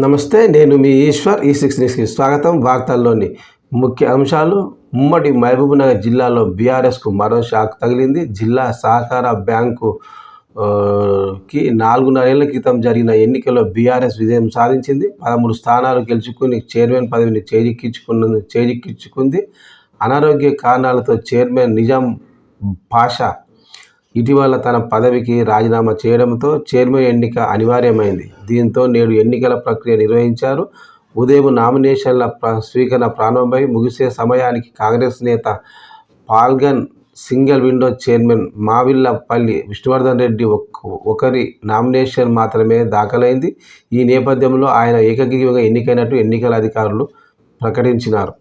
నమస్తే, నేను మీ ఈశ్వర్. ఈ6 న్యూస్కి స్వాగతం. వార్తల్లోని ముఖ్య అంశాలు. ఉమ్మడి మహబూబ్నగర్ జిల్లాలో బీఆర్ఎస్కు మరో షాక్ తగిలింది. జిల్లా సహకార బ్యాంకు కి 4.5 ఏళ్ల క్రితం జరిగిన ఎన్నికల్లో బీఆర్ఎస్ విజయం సాధించింది. 13 స్థానాలు గెలుచుకుని చైర్మన్ పదవిని చేజిక్కించుకుంది. అనారోగ్య కారణాలతో చైర్మన్ నిజాం పాషా ఇటీవల తన పదవికి రాజీనామా చేయడంతో చైర్మన్ ఎన్నిక అనివార్యమైంది. దీంతో నేడు ఎన్నికల ప్రక్రియ నిర్వహించారు. ఉదయం నామినేషన్ల స్వీకరణ ప్రారంభమై ముగిసే సమయానికి కాంగ్రెస్ నేత పాల్గన్ single window chairman Mavillapalli Vishnuvardhan Reddy ఒకరి నామినేషన్ మాత్రమే దాఖలైంది. ఈ నేపథ్యంలో ఆయన ఏకగ్రీవంగా ఎన్నికైనట్టు ఎన్నికల అధికారులు ప్రకటించినారు.